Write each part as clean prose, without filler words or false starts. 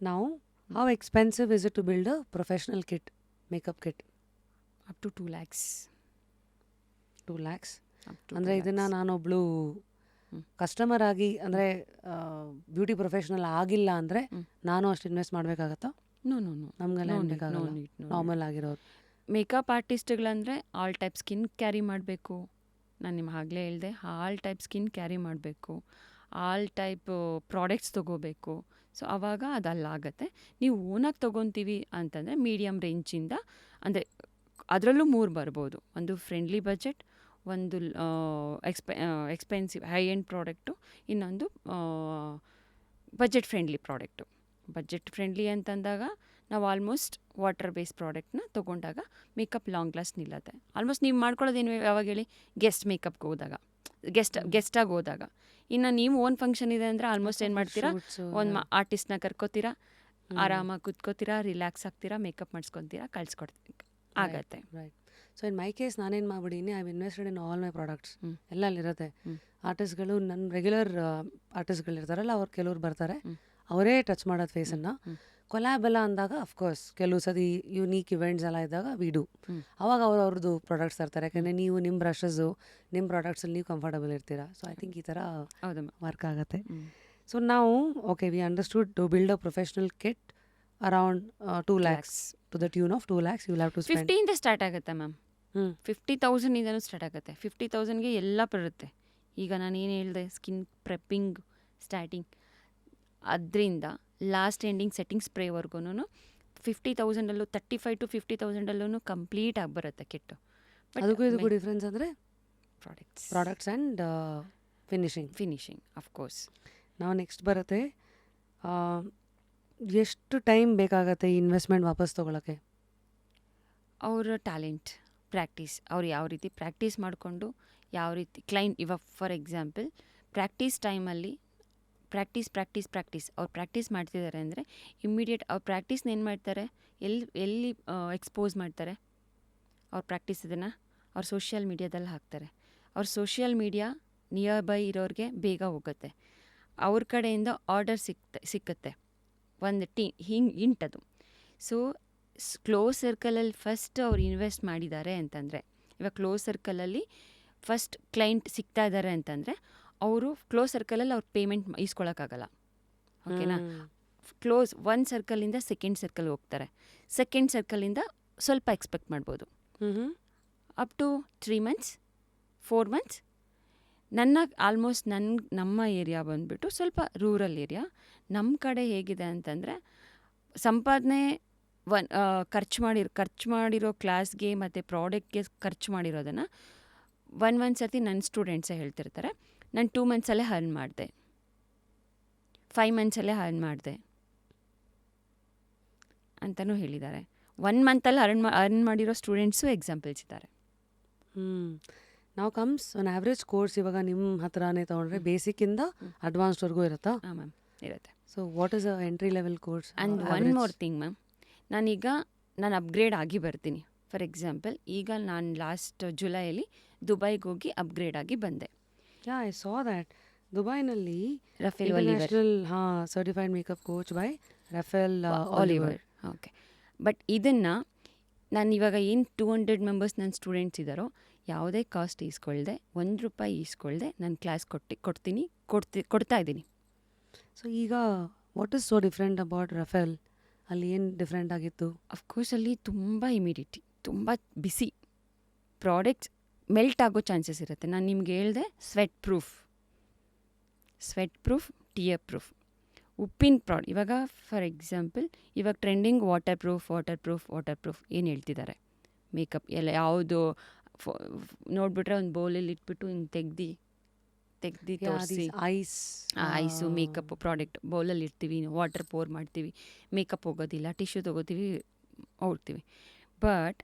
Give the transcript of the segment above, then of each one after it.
Now, how expensive is it to build a professional kit, makeup kit? Up to 2 lakhs. 2 lakhs. Up to ಅಂದರೆ 2 ಇದನ್ನು lakhs. ನಾನೊಬ್ಳು ಹ್ಮ್. Customer ಆಗಿ ಅಂದರೆ beauty professional ಆಗಿಲ್ಲ ಅಂದರೆ ಹ್ಮ್. ನಾನು ಅಷ್ಟು ಇನ್ವೆಸ್ಟ್ ಮಾಡಬೇಕಾಗತ್ತಾ? ನೋ ನೋ ನೋ ನಮಗೆಲ್ಲ ನೋ ಏನು ನೀಡ್ ನೋ ಬೇಕಾಗಲ್ಲ, ನೀಡ್ ನೋ ನಾರ್ಮಲ್ ಆಗಿರೋದು. ಮೇಕಪ್ ಆರ್ಟಿಸ್ಟ್ಗಳಂದರೆ ಆಲ್ ಟೈಪ್ ಸ್ಕಿನ್ ಕ್ಯಾರಿ ಮಾಡಬೇಕು. ನಾನು ನಿಮ್ಗೆ ಆಗಲೇ ಹೇಳಿದೆ, ಆಲ್ ಟೈಪ್ ಸ್ಕಿನ್ ಕ್ಯಾರಿ ಮಾಡಬೇಕು, ಆಲ್ ಟೈಪ್ ಪ್ರಾಡಕ್ಟ್ಸ್ ತೊಗೋಬೇಕು. ಸೊ ಆವಾಗ ಅದು ಅಲ್ಲಾಗತ್ತೆ. ನೀವು ಓನಾಗಿ ತೊಗೊತೀವಿ ಅಂತಂದರೆ ಮೀಡಿಯಮ್ ರೇಂಜಿಂದ, ಅಂದರೆ ಅದರಲ್ಲೂ 3 ಬರ್ಬೋದು. ಒಂದು ಫ್ರೆಂಡ್ಲಿ ಬಜೆಟ್, ಒಂದು ಎಕ್ಸ್ಪೆನ್ಸಿವ್ ಹೈ ಎಂಡ್ ಪ್ರಾಡಕ್ಟು, ಇನ್ನೊಂದು budget friendly product. Budget friendly ಅಂತಂದಾಗ ನಾವು ಆಲ್ಮೋಸ್ಟ್ ವಾಟರ್ ಬೇಸ್ ಪ್ರಾಡಕ್ಟ್ನ ತೊಗೊಂಡಾಗ ಮೇಕಪ್ ಲಾಂಗ್ ಲಾಸ್ಟ್ ನಿಲ್ಲತ್ತೆ. ಆಲ್ಮೋಸ್ಟ್ ನೀವು ಮಾಡ್ಕೊಳ್ಳೋದೇನು ಯಾವಾಗ ಹೇಳಿ, ಗೆಸ್ಟ್ ಮೇಕಪ್ಗೆ ಹೋದಾಗ, ಗೆಸ್ಟಾಗಿ ಹೋದಾಗ. ಇನ್ನು ನೀವು ಓನ್ ಫಂಕ್ಷನ್ ಇದೆ ಅಂದರೆ ಆಲ್ಮೋಸ್ಟ್ ಏನು ಮಾಡ್ತೀರಾ, ಒಂದು ಆರ್ಟಿಸ್ಟ್ನ ಕರ್ಕೋತೀರಾ, ಆರಾಮಾಗಿ ಕುತ್ಕೋತೀರಾ, ರಿಲ್ಯಾಕ್ಸ್ ಆಗ್ತೀರಾ, ಮೇಕಪ್ ಮಾಡಿಸ್ಕೊತೀರಾ, ಕಳ್ಸ್ಕೊಡ್ತೀವಿ, ಆಗತ್ತೆ. Right. So in my case ನಾನೇನು ಮಾಡ್ಬಿಡೀನಿ, I invested in all my products. Hmm. ಎಲ್ಲ ಅಲ್ಲಿರುತ್ತೆ. ಹ್ಮ್. ಆರ್ಟಿಸ್ಟ್ಗಳು ನನ್ನ ರೆಗ್ಯುಲರ್ ಆರ್ಟಿಸ್ಟ್ಗಳಿರ್ತಾರಲ್ಲ, ಅವ್ರು ಕೆಲವ್ರು ಬರ್ತಾರೆ, ಹ್ಮ್. ಅವರೇ ಟಚ್ ಮಾಡೋದು ಫೇಸನ್ನು. ಹ್ಮ್. ಕೊಲ್ಯಾಬ್ ಎಲ್ಲ ಅಂದಾಗ ಅಫ್ಕೋರ್ಸ್ ಕೆಲವು ಸತಿ ಯುನೀಕ್ ಇವೆಂಟ್ಸ್ ಎಲ್ಲ ಇದ್ದಾಗ ವಿಡು, ಹ್ಮ್. ಅವಾಗ ಅವ್ರದ್ದು ಪ್ರಾಡಕ್ಟ್ಸ್ ತರ್ತಾರೆ. ಯಾಕಂದರೆ ನೀವು ನಿಮ್ಮ ಬ್ರಷಸ್ಸು ನಿಮ್ಮ ಪ್ರಾಡಕ್ಟ್ಸಲ್ಲಿ ನೀವು ಕಂಫರ್ಟಬಲ್ ಇರ್ತೀರಾ. ಸೊ ಐ ಥಿಂಕ್ ಈ ಥರ ಹೌದಮ್ಮ. ವರ್ಕ್ ಆಗುತ್ತೆ. ಹ್ಮ್. ಸೊ ನಾವು okay we understood to build a professional kit around 2 lakhs. To the tune of 2 lakhs you will have to spend. 50ಇಂದ ಸ್ಟಾರ್ಟ್ ಆಗುತ್ತೆ ಮ್ಯಾಮ್. ಹ್ಞೂ 50,000ಇಂದನೂ ಸ್ಟಾರ್ಟ್ ಆಗುತ್ತೆ. 50,000ಗೆ ಎಲ್ಲ ಬರುತ್ತೆ. ಈಗ ನಾನು ಏನು ಹೇಳಿದೆ, ಸ್ಕಿನ್ ಪ್ರೆಪ್ಪಿಂಗ್ ಸ್ಟಾರ್ಟಿಂಗ್ ಅದರಿಂದ ಲಾಸ್ಟ್ ಎಂಡಿಂಗ್ ಸೆಟ್ಟಿಂಗ್ ಸ್ಪ್ರೇವರೆಗೂ 50,000ಅಲ್ಲೂ 35 to 50,000ಅಲ್ಲೂ ಕಂಪ್ಲೀಟ್ ಆಗಿ ಬರುತ್ತೆ ಕಿಟ್ಟು. ಅದಕ್ಕೂ ಇದಕ್ಕೂ ಡಿಫ್ರೆನ್ಸ್ ಅಂದರೆ products products and finishing of course. ನಾವು ನೆಕ್ಸ್ಟ್ ಬರುತ್ತೆ, ಎಷ್ಟು ಟೈಮ್ ಬೇಕಾಗತ್ತೆ ಈ ಇನ್ವೆಸ್ಟ್ಮೆಂಟ್ ವಾಪಸ್ ತೊಗೊಳಕ್ಕೆ? ಅವರ ಟ್ಯಾಲೆಂಟ್, ಪ್ರಾಕ್ಟೀಸ್, ಅವ್ರು ಯಾವ ರೀತಿ ಪ್ರಾಕ್ಟೀಸ್ ಮಾಡಿಕೊಂಡು ಯಾವ ರೀತಿ ಕ್ಲೈಂಟ್, ಇವಾಗ ಫಾರ್ ಎಕ್ಸಾಂಪಲ್ ಪ್ರಾಕ್ಟೀಸ್ ಟೈಮಲ್ಲಿ ಪ್ರಾಕ್ಟೀಸ್ ಅವ್ರು ಪ್ರಾಕ್ಟೀಸ್ ಮಾಡ್ತಿದ್ದಾರೆ ಅಂದರೆ ಇಮ್ಮಿಡಿಯೇಟ್ ಅವ್ರ ಪ್ರಾಕ್ಟೀಸ್ನ ಏನು ಮಾಡ್ತಾರೆ, ಎಲ್ಲಿ ಎಕ್ಸ್ಪೋಸ್ ಮಾಡ್ತಾರೆ ಅವ್ರ ಪ್ರಾಕ್ಟೀಸ್, ಇದನ್ನು ಅವ್ರ ಸೋಷಿಯಲ್ ಮೀಡ್ಯಾದಲ್ಲಿ ಹಾಕ್ತಾರೆ. ಅವ್ರ ಸೋಷಿಯಲ್ ಮೀಡ್ಯಾ ನಿಯರ್ ಬೈ ಇರೋರಿಗೆ ಬೇಗ ಹೋಗುತ್ತೆ, ಅವ್ರ ಕಡೆಯಿಂದ ಆರ್ಡರ್ ಸಿಕ್ಕತ್ತೆ, ಒಂದು ಇಂಟದು. ಸೊ ಕ್ಲೋಸ್ ಸರ್ಕಲಲ್ಲಿ ಫಸ್ಟ್ ಅವ್ರು ಇನ್ವೆಸ್ಟ್ ಮಾಡಿದ್ದಾರೆ ಅಂತಂದರೆ, ಇವಾಗ ಕ್ಲೋಸ್ ಸರ್ಕಲಲ್ಲಿ ಫಸ್ಟ್ ಕ್ಲೈಂಟ್ ಸಿಗ್ತಾ ಇದ್ದಾರೆ ಅಂತಂದರೆ ಅವರು ಕ್ಲೋಸ್ ಸರ್ಕಲಲ್ಲಿ ಅವ್ರು ಪೇಮೆಂಟ್ ಇಸ್ಕೊಳಕ್ಕಾಗಲ್ಲ. ಓಕೆನಾ? ಕ್ಲೋಸ್ ಒಂದು ಸರ್ಕಲಿಂದ ಸೆಕೆಂಡ್ ಸರ್ಕಲ್ ಹೋಗ್ತಾರೆ, ಸೆಕೆಂಡ್ ಸರ್ಕಲಿಂದ ಸ್ವಲ್ಪ ಎಕ್ಸ್ಪೆಕ್ಟ್ ಮಾಡ್ಬೋದು, up to 3 months 4 months. Almost ನಮ್ಮ ಏರಿಯಾ ಬಂದುಬಿಟ್ಟು ಸ್ವಲ್ಪ ರೂರಲ್ ಏರಿಯಾ. ನಮ್ಮ ಕಡೆ ಹೇಗಿದೆ ಅಂತಂದರೆ ಸಂಪಾದನೆ ಖರ್ಚು ಮಾಡಿರೋ ಕ್ಲಾಸ್ಗೆ ಮತ್ತು ಪ್ರಾಡಕ್ಟ್ಗೆ ಖರ್ಚು ಮಾಡಿರೋದನ್ನು ಒಂದು ಸರ್ತಿ ನನ್ನ ಸ್ಟೂಡೆಂಟ್ಸೇ ಹೇಳ್ತಿರ್ತಾರೆ, ನಾನು 2 monthsಲ್ಲೇ ಅರ್ನ್ ಮಾಡಿದೆ, 5 monthsಲ್ಲೇ ಅರ್ನ್ ಮಾಡಿದೆ ಅಂತಲೂ ಹೇಳಿದ್ದಾರೆ. 1 monthಲ್ಲಿ ಅರ್ನ್ ಮಾಡಿರೋ ಸ್ಟೂಡೆಂಟ್ಸು ಎಕ್ಸಾಂಪಲ್ಸ್ ಇದ್ದಾರೆ. ನಾವು ಕಮ್ಸ್ ಆನ್ ಆವ್ರೇಜ್ ಕೋರ್ಸ್ ಇವಾಗ ನಿಮ್ಮ ಹತ್ರನೇ ತೊಗೊಂಡ್ರೆ ಬೇಸಿಕ್ಕಿಂದ ಅಡ್ವಾನ್ಸ್ವರೆಗೂ ಇರುತ್ತಾ? ಹಾಂ ಮ್ಯಾಮ್, ಇರುತ್ತೆ. So what is a entry level course? And one more thing ma'am, ನಾನು ಅಪ್ಗ್ರೇಡ್ ಆಗಿ ಬರ್ತೀನಿ. ಫಾರ್ ಎಕ್ಸಾಂಪಲ್ ಈಗ ನಾನು ಲಾಸ್ಟ್ ಜುಲೈಯಲ್ಲಿ ದುಬೈಗೆ ಹೋಗಿ ಅಪ್ಗ್ರೇಡ್ ಆಗಿ ಬಂದೆ. ಯಾ, ಐ ಸಾ ದ್ಯಾಟ್ ದುಬೈನಲ್ಲಿ Rafale international certified makeup coach by Rafale Oliver. Okay, but ಇದನ್ನು ನಾನು ಇವಾಗ ಏನು 200 ಮೆಂಬರ್ಸ್ ನನ್ನ ಸ್ಟೂಡೆಂಟ್ಸ್ ಇದ್ದಾರೋ ಯಾವುದೇ ಕಾಸ್ಟ್ ಈಸ್ಕೊಳ್ದೆ, ₹1 ಈಸ್ಕೊಳ್ದೆ ನಾನು ಕ್ಲಾಸ್ ಕೊಡ್ತಾ ಇದ್ದೀನಿ. ಸೊ ಈಗ what is so different about Rafale? ಅಲ್ಲಿ ಏನು ಡಿಫ್ರೆಂಟ್ ಆಗಿತ್ತು? ಅಫ್ಕೋರ್ಸ್ ಅಲ್ಲಿ ತುಂಬ ಇಮಿಡಿಟಿ, ತುಂಬ ಬಿಸಿ ಪ್ರಾಡಕ್ಟ್ಸ್ ಮೆಲ್ಟ್ ಆಗೋ ಚಾನ್ಸಸ್ ಇರುತ್ತೆ. ನಾನು ನಿಮ್ಗೆ ಹೇಳಿದೆ ಸ್ವೆಟ್ ಪ್ರೂಫ್ ಟಿಯರ್ ಪ್ರೂಫ್ ಉಪ್ಪಿನ ಇವಾಗ ಫಾರ್ ಎಕ್ಸಾಂಪಲ್ ಇವಾಗ ಟ್ರೆಂಡಿಂಗ್ ವಾಟರ್ ಪ್ರೂಫ್ ಏನು ಹೇಳ್ತಿದ್ದಾರೆ ಮೇಕಪ್ ಎಲ್ಲ. ಯಾವುದು ನೋಡಿಬಿಟ್ರೆ ಒಂದು ಬೌಲಲ್ಲಿ ಇಟ್ಬಿಟ್ಟು ಹಿಂಗೆ ತೆಗ್ದು ತೋರಿಸಿ, ಐಸು ಮೇಕಪ್ ಪ್ರಾಡಕ್ಟ್ ಬೌಲಲ್ಲಿ ಇರ್ತೀವಿ, ವಾಟರ್ ಪೋರ್ ಮಾಡ್ತೀವಿ, ಮೇಕಪ್ ಹೋಗೋದಿಲ್ಲ, ಟಿಶ್ಯೂ ತೊಗೋತೀವಿ, ಹೋಗ್ತೀವಿ. ಬಟ್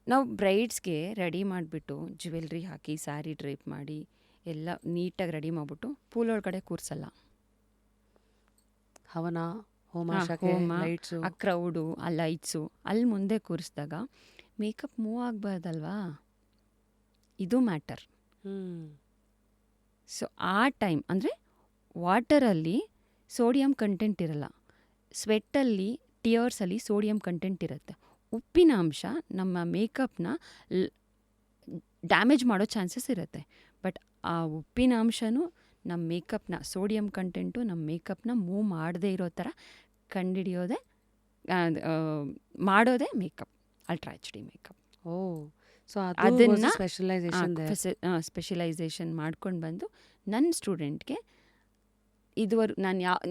ನಾವು ಬ್ರೈಡ್ಸ್ಗೆ ರೆಡಿ ಮಾಡಿಬಿಟ್ಟು ಜ್ಯುವೆಲ್ರಿ ಹಾಕಿ ಸ್ಯಾರಿ ಡ್ರೈಪ್ ಮಾಡಿ ಎಲ್ಲ ನೀಟಾಗಿ ರೆಡಿ ಮಾಡಿಬಿಟ್ಟು ಪೂಲ್ ಒಳಗಡೆ ಕೂರಿಸಲ್ಲ. ಹವನ, ಹೋಮ, ಆ ಕ್ರೌಡು, ಆ ಲೈಟ್ಸು ಅಲ್ಲಿ ಮುಂದೆ ಕೂರಿಸಿದಾಗ ಮೇಕಪ್ ಮೂವ್ ಆಗಬಾರ್ದಲ್ವಾ? ಇದು ಮ್ಯಾಟರ್. ಸೊ ಆ ಟೈಮ್ ಅಂದರೆ ವಾಟರಲ್ಲಿ ಸೋಡಿಯಂ ಕಂಟೆಂಟ್ ಇರಲ್ಲ, ಸ್ವೆಟ್ಟಲ್ಲಿ, ಟಿಯರ್ಸಲ್ಲಿ ಸೋಡಿಯಂ ಕಂಟೆಂಟ್ ಇರುತ್ತೆ. ಉಪ್ಪಿನ ಅಂಶ ನಮ್ಮ ಮೇಕಪ್ನ ಡ್ಯಾಮೇಜ್ ಮಾಡೋ ಚಾನ್ಸಸ್ ಇರುತ್ತೆ. ಬಟ್ ಆ ಉಪ್ಪಿನ ಅಂಶನೂ ನಮ್ಮ ಮೇಕಪ್ನ, ಸೋಡಿಯಂ ಕಂಟೆಂಟು ನಮ್ಮ ಮೇಕಪ್ನ ಮೂವ್ ಮಾಡದೇ ಇರೋ ಥರ ಕಂಡುಹಿಡಿಯೋದೇ ಮಾಡೋದೇ makeup, ultra H D makeup. Oh, so ಅದನ್ನ ಸ್ಪೆಷಲೈಸೇಷನ್ ಸ್ಪೆಷಲೈಸೇಷನ್ ಮಾಡ್ಕೊಂಡು ಬಂದು ನನ್ನ ಸ್ಟೂಡೆಂಟ್ಗೆ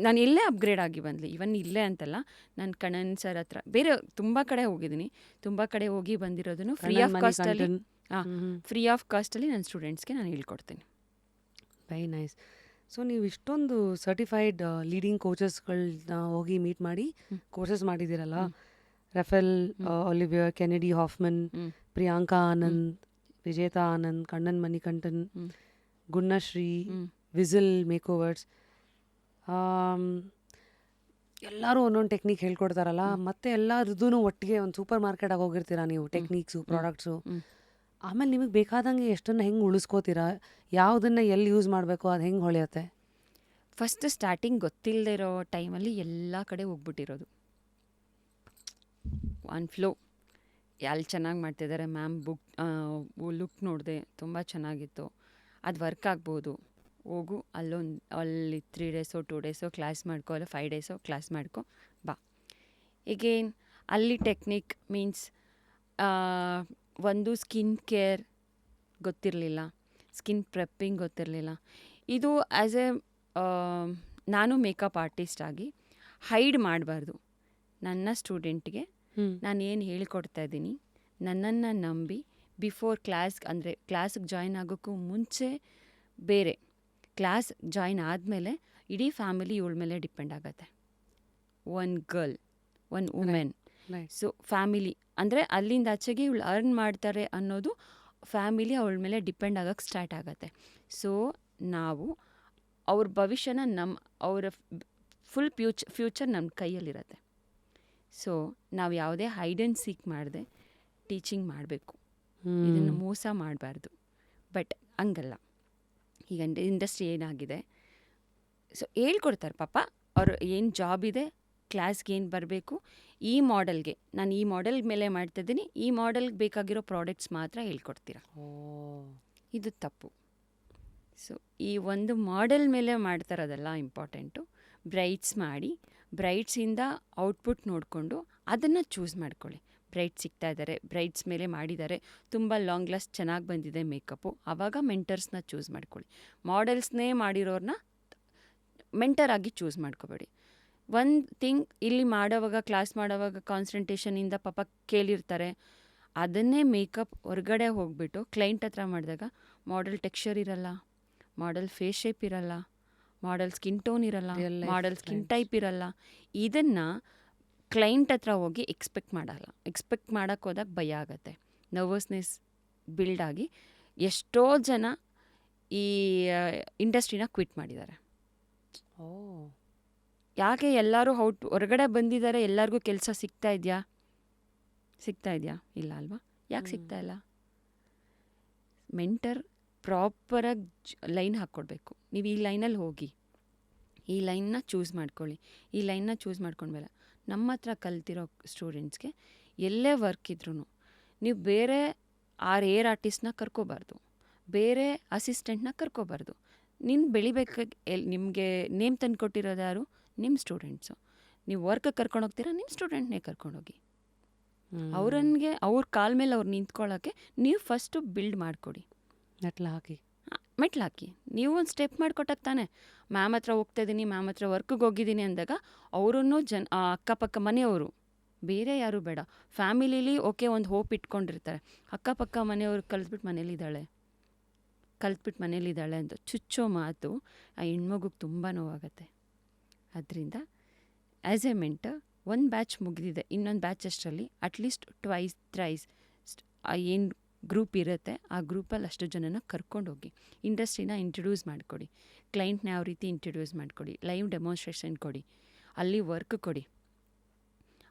ನಾನು ಇಲ್ಲೇ ಅಪ್ಗ್ರೇಡ್ ಆಗಿ ಬಂದ್ಲಿ. ಇವನ್ ಇಲ್ಲೇ ಅಂತಲ್ಲ, ನಾನು ಕಣನ್ ಸರ್ ಹತ್ರ ಬೇರೆ ತುಂಬ ಕಡೆ ಹೋಗಿದ್ದೀನಿ. ತುಂಬ ಕಡೆ ಹೋಗಿ ಬಂದಿರೋದನ್ನು ಫ್ರೀ ಆಫ್ ಕಾಸ್ಟಲ್ಲಿ ನನ್ನ ಸ್ಟೂಡೆಂಟ್ಸ್ಗೆ ನಾನು ಹೇಳ್ಕೊಡ್ತೀನಿ. Very nice. ಸೊ ನೀವು ಇಷ್ಟೊಂದು ಸರ್ಟಿಫೈಡ್ ಲೀಡಿಂಗ್ ಕೋಚಸ್ಗಳನ್ನ ಹೋಗಿ ಮೀಟ್ ಮಾಡಿ ಕೋರ್ಸಸ್ ಮಾಡಿದ್ದೀರಲ್ಲ, Rafael Olivier, Kennedy Hoffman, Priyanka Anand, Vijetha Anand, Kannan Manikandan, Gunashree, ವಿಸಿಲ್ ಮೇಕೋವರ್ಸ್, ಎಲ್ಲರೂ ಒಂದೊಂದು ಟೆಕ್ನಿಕ್ ಹೇಳ್ಕೊಡ್ತಾರಲ್ಲ, ಮತ್ತೆ ಎಲ್ಲರದೂ ಒಟ್ಟಿಗೆ ಒಂದು ಸೂಪರ್ ಮಾರ್ಕೆಟ್ ಆಗಿ ಹೋಗಿರ್ತೀರಾ ನೀವು, ಟೆಕ್ನಿಕ್ಸು, ಪ್ರಾಡಕ್ಟ್ಸು. ಆಮೇಲೆ ನಿಮಗೆ ಬೇಕಾದಂಗೆ ಎಷ್ಟನ್ನು ಹೆಂಗೆ ಉಳಿಸ್ಕೋತೀರಾ, ಯಾವುದನ್ನು ಎಲ್ಲಿ ಯೂಸ್ ಮಾಡಬೇಕು, ಅದು ಹೆಂಗೆ ಹೊಳೆಯುತ್ತೆ? ಫಸ್ಟ್ ಸ್ಟಾರ್ಟಿಂಗ್ ಗೊತ್ತಿಲ್ಲದೆ ಇರೋ ಟೈಮಲ್ಲಿ ಎಲ್ಲ ಕಡೆ ಹೋಗ್ಬಿಟ್ಟಿರೋದು. ಒನ್ ಫ್ಲೋ ಎಲ್ಲಿ ಚೆನ್ನಾಗಿ ಮಾಡ್ತಿದ್ದಾರೆ ಮ್ಯಾಮ್, ಲುಕ್ ನೋಡಿದೆ ತುಂಬ ಚೆನ್ನಾಗಿತ್ತು, ಅದು ವರ್ಕ್ ಆಗ್ಬೋದು, ಹೋಗು ಅಲ್ಲಿ 3 ಡೇಸೋ 2 ಡೇಸೋ ಕ್ಲಾಸ್ ಮಾಡ್ಕೊ, ಅಲ್ಲ 5 ಡೇಸೋ ಕ್ಲಾಸ್ ಮಾಡ್ಕೊ ಬಾ. ಈಗೇನು ಅಲ್ಲಿ ಟೆಕ್ನಿಕ್ ಮೀನ್ಸ್ ಒಂದು ಸ್ಕಿನ್ ಕೇರ್ ಗೊತ್ತಿರಲಿಲ್ಲ, ಸ್ಕಿನ್ ಪ್ರೆಪ್ಪಿಂಗ್ ಗೊತ್ತಿರಲಿಲ್ಲ. ಇದು ಆ್ಯಸ್ ಎ ನಾನು ಮೇಕಪ್ ಆರ್ಟಿಸ್ಟ್ ಆಗಿ ಹೈಡ್ ಮಾಡಬಾರ್ದು. ನನ್ನ ಸ್ಟೂಡೆಂಟ್ಗೆ ನಾನು ಏನು ಹೇಳ್ಕೊಡ್ತಾ ಇದ್ದೀನಿ, ನನ್ನನ್ನು ನಂಬಿ ಬಿಫೋರ್ ಕ್ಲಾಸ್ಗೆ ಜಾಯ್ನ್ ಆಗೋಕ್ಕೂ ಮುಂಚೆ ಬೇರೆ, ಕ್ಲಾಸ್ ಜಾಯ್ನ್ ಆದಮೇಲೆ ಇಡೀ ಫ್ಯಾಮಿಲಿ ಇವಳ ಮೇಲೆ ಡಿಪೆಂಡ್ ಆಗುತ್ತೆ. One girl, one women. So family ಅಂದರೆ ಅಲ್ಲಿಂದ ಆಚೆಗೆ ಇವಳು ಅರ್ನ್ ಮಾಡ್ತಾರೆ ಅನ್ನೋದು ಫ್ಯಾಮಿಲಿ ಅವಳ ಮೇಲೆ ಡಿಪೆಂಡ್ ಆಗೋಕ್ಕೆ ಸ್ಟಾರ್ಟ್ ಆಗುತ್ತೆ. ಸೊ ನಾವು ಅವ್ರ ಭವಿಷ್ಯನ ಅವರ ಫುಲ್ ಫ್ಯೂಚರ್ ನಮ್ಮ ಕೈಯಲ್ಲಿರುತ್ತೆ. ಸೊ ನಾವು ಯಾವುದೇ ಹೈಡ್ ಆ್ಯಂಡ್ ಸೀಕ್ ಮಾಡದೆ ಟೀಚಿಂಗ್ ಮಾಡಬೇಕು, ಇದನ್ನು ಮೋಸ ಮಾಡಬಾರ್ದು. ಬಟ್ ಹಂಗಲ್ಲ, ಈಗ ಇಂಡಸ್ಟ್ರಿ ಏನಾಗಿದೆ, ಸೊ ಹೇಳ್ಕೊಡ್ತಾರೆ ಪಾಪ, ಅವರು ಏನು ಜಾಬ್ ಇದೆ, ಕ್ಲಾಸ್ಗೆ ಏನು ಬರಬೇಕು, ಈ ಮಾಡೆಲ್ಗೆ ನಾನು ಈ ಮಾಡೆಲ್ ಮೇಲೆ ಮಾಡ್ತಾಯಿದ್ದೀನಿ, ಈ ಮಾಡೆಲ್ಗೆ ಬೇಕಾಗಿರೋ ಪ್ರಾಡಕ್ಟ್ಸ್ ಮಾತ್ರ ಹೇಳ್ಕೊಡ್ತೀರಾ. ಇದು ತಪ್ಪು. ಸೊ ಈ ಒಂದು ಮಾಡೆಲ್ ಮೇಲೆ ಮಾಡ್ತಾರೋದಲ್ಲ ಇಂಪಾರ್ಟೆಂಟು. ಬ್ರೈಡ್ಸ್ ಮಾಡಿ, ಬ್ರೈಡ್ಸಿಂದ ಔಟ್ಪುಟ್ ನೋಡಿಕೊಂಡು ಅದನ್ನು ಚೂಸ್ ಮಾಡ್ಕೊಳ್ಳಿ. ಬ್ರೈಡ್ ಸಿಗ್ತಾ ಇದ್ದಾರೆ, ಬ್ರೈಡ್ಸ್ ಮೇಲೆ ಮಾಡಿದ್ದಾರೆ, ತುಂಬ ಲಾಂಗ್ ಲಾಸ್ಟ್ ಚೆನ್ನಾಗಿ ಬಂದಿದೆ ಮೇಕಪ್ಪು, ಆವಾಗ ಮೆಂಟರ್ಸ್ನ ಚೂಸ್ ಮಾಡ್ಕೊಳ್ಳಿ. ಮಾಡೆಲ್ಸ್ನೇ ಮಾಡಿರೋರನ್ನ ಮೆಂಟರ್ ಆಗಿ ಚೂಸ್ ಮಾಡ್ಕೋಬೇಡಿ. ಒಂದು ಥಿಂಗ್ ಇಲ್ಲಿ ಮಾಡೋವಾಗ, ಕ್ಲಾಸ್ ಮಾಡೋವಾಗ ಕಾನ್ಸಂಟ್ರೇಷನಿಂದ ಪಾಪ ಕೇಳಿರ್ತಾರೆ, ಅದನ್ನೇ ಮೇಕಪ್ ಹೊರಗಡೆ ಹೋಗ್ಬಿಟ್ಟು ಕ್ಲೈಂಟ್ ಹತ್ರ ಮಾಡಿದಾಗ ಮಾಡೆಲ್ ಟೆಕ್ಸ್ಚರ್ ಇರಲ್ಲ, ಮಾಡೆಲ್ ಫೇಸ್ ಶೇಪ್ ಇರಲ್ಲ, ಮಾಡೆಲ್ ಸ್ಕಿನ್ ಟೋನ್ ಇರಲ್ಲ, ಮಾಡೆಲ್ ಸ್ಕಿನ್ ಟೈಪ್ ಇರಲ್ಲ. ಇದನ್ನು ಕ್ಲೈಂಟ್ ಹತ್ರ ಹೋಗಿ ಎಕ್ಸ್ಪೆಕ್ಟ್ ಮಾಡೋಕ್ಕೆ ಹೋದಾಗ ಭಯ ಆಗುತ್ತೆ, ನರ್ವಸ್ನೆಸ್ ಬಿಲ್ಡ್ ಆಗಿ ಎಷ್ಟೋ ಜನ ಈ ಇಂಡಸ್ಟ್ರಿನ ಕ್ವಿಟ್ ಮಾಡಿದ್ದಾರೆ. ಯಾಕೆ? ಎಲ್ಲರೂ ಹೊರಗಡೆ ಬಂದಿದ್ದಾರೆ, ಎಲ್ಲರಿಗೂ ಕೆಲಸ ಸಿಗ್ತಾ ಇದೆಯಾ? ಇಲ್ಲ ಅಲ್ವಾ? ಯಾಕೆ ಸಿಗ್ತಾ ಇಲ್ಲ? ಮೆಂಟರ್ ಪ್ರಾಪರಾಗಿ ಲೈನ್ ಹಾಕ್ಕೊಡ್ಬೇಕು. ನೀವು ಈ ಲೈನಲ್ಲಿ ಹೋಗಿ, ಈ ಲೈನ್ನ ಚೂಸ್ ಮಾಡ್ಕೊಳ್ಳಿ. ಈ ಲೈನ್ನ ಚೂಸ್ ಮಾಡ್ಕೊಂಡ್ಮೇಲೆ ನಮ್ಮ ಹತ್ರ ಕಲ್ತಿರೋ ಸ್ಟೂಡೆಂಟ್ಸ್ಗೆ ಎಲ್ಲೇ ವರ್ಕ್ ಇದ್ರೂ ನೀವು ಬೇರೆ ಏರ್ ಆರ್ಟಿಸ್ಟ್ನ ಕರ್ಕೋಬಾರ್ದು, ಬೇರೆ ಅಸಿಸ್ಟೆಂಟ್ನ ಕರ್ಕೋಬಾರ್ದು. ಬೆಳಿಬೇಕಾಗಿ ನಿಮಗೆ ನೇಮ್ ತಂದು ಕೊಟ್ಟಿರೋದು ಯಾರು? ನಿಮ್ಮ ಸ್ಟೂಡೆಂಟ್ಸು. ನೀವು ವರ್ಕ್ ಕರ್ಕೊಂಡೋಗ್ತೀರಾ, ನಿಮ್ಮ ಸ್ಟೂಡೆಂಟ್ನೇ ಕರ್ಕೊಂಡೋಗಿ. ಅವ್ರ ಕಾಲ ಮೇಲೆ ಅವ್ರು ನಿಂತ್ಕೊಳ್ಳೋಕ್ಕೆ ನೀವು ಫಸ್ಟು ಬಿಲ್ಡ್ ಮಾಡಿಕೊಡಿ. ಮೆಟ್ಲು ಹಾಕಿ ನೀವು ಒಂದು ಸ್ಟೆಪ್ ಮಾಡಿಕೊಟ್ಟಾಗ ತಾನೆ. ಮ್ಯಾಮ್ ಹತ್ರ ಹೋಗ್ತಾಯಿದ್ದೀನಿ, ಮ್ಯಾಮ್ ಹತ್ರ ವರ್ಕಿಗೆ ಹೋಗಿದ್ದೀನಿ ಅಂದಾಗ ಅವರನ್ನು ಅಕ್ಕಪಕ್ಕ ಮನೆಯವರು, ಬೇರೆ ಯಾರೂ ಬೇಡ, ಫ್ಯಾಮಿಲೀಲಿ ಓಕೆ ಒಂದು ಹೋಪ್ ಇಟ್ಕೊಂಡಿರ್ತಾರೆ. ಅಕ್ಕಪಕ್ಕ ಮನೆಯವ್ರು ಕಲ್ತ್ಬಿಟ್ಟು ಮನೇಲಿದ್ದಾಳೆ ಅಂತ ಚುಚ್ಚೋ ಮಾತು ಆ ಹೆಣ್ಮಗುಗೆ ತುಂಬ ನೋವಾಗತ್ತೆ. ಅದರಿಂದ ಆ್ಯಸ್ ಎ ಮೆಂಟರ್ ಒಂದು ಬ್ಯಾಚ್ ಮುಗಿದಿದೆ, ಇನ್ನೊಂದು ಬ್ಯಾಚ್ ಅಷ್ಟರಲ್ಲಿ ಅಟ್ಲೀಸ್ಟ್ 2 3 ಏನು ಗ್ರೂಪ್ ಇರುತ್ತೆ, ಆ ಗ್ರೂಪಲ್ಲಿ ಅಷ್ಟು ಜನನ ಕರ್ಕೊಂಡೋಗಿ ಇಂಡಸ್ಟ್ರಿನ ಇಂಟ್ರಡ್ಯೂಸ್ ಮಾಡಿಕೊಡಿ. ಕ್ಲೈಂಟ್ನ ಯಾವ ರೀತಿ ಇಂಟ್ರಡ್ಯೂಸ್ ಮಾಡಿಕೊಡಿ, ಲೈವ್ ಡೆಮಾನ್ಸ್ಟ್ರೇಷನ್ ಕೊಡಿ, ಅಲ್ಲಿ ವರ್ಕ್ ಕೊಡಿ.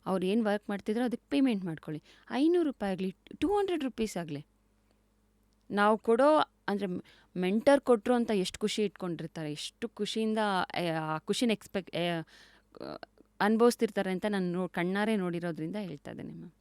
ಅವ್ರು ಏನು ವರ್ಕ್ ಮಾಡ್ತಿದ್ರು ಅದಕ್ಕೆ ಪೇಮೆಂಟ್ ಮಾಡ್ಕೊಳ್ಳಿ. 500 ರೂಪಾಯಿ ಆಗಲಿ, 200 ರೂಪೀಸ್ ಆಗಲಿ. ನಾವು ಕೊಡೋ ಅಂದರೆ ಮೆಂಟರ್ ಕೊಟ್ಟರು ಅಂತ ಎಷ್ಟು ಖುಷಿ ಇಟ್ಕೊಂಡಿರ್ತಾರೆ, ಎಷ್ಟು ಖುಷಿಯಿಂದ ಆ ಖುಷಿನ ಅನುಭವಿಸ್ತಿರ್ತಾರೆ ಅಂತ ನಾನು ಕಣ್ಣಾರೆ ನೋಡಿರೋದ್ರಿಂದ ಹೇಳ್ತಾ ಇದ್ದೀನಿ ಮ್ಯಾಮ್.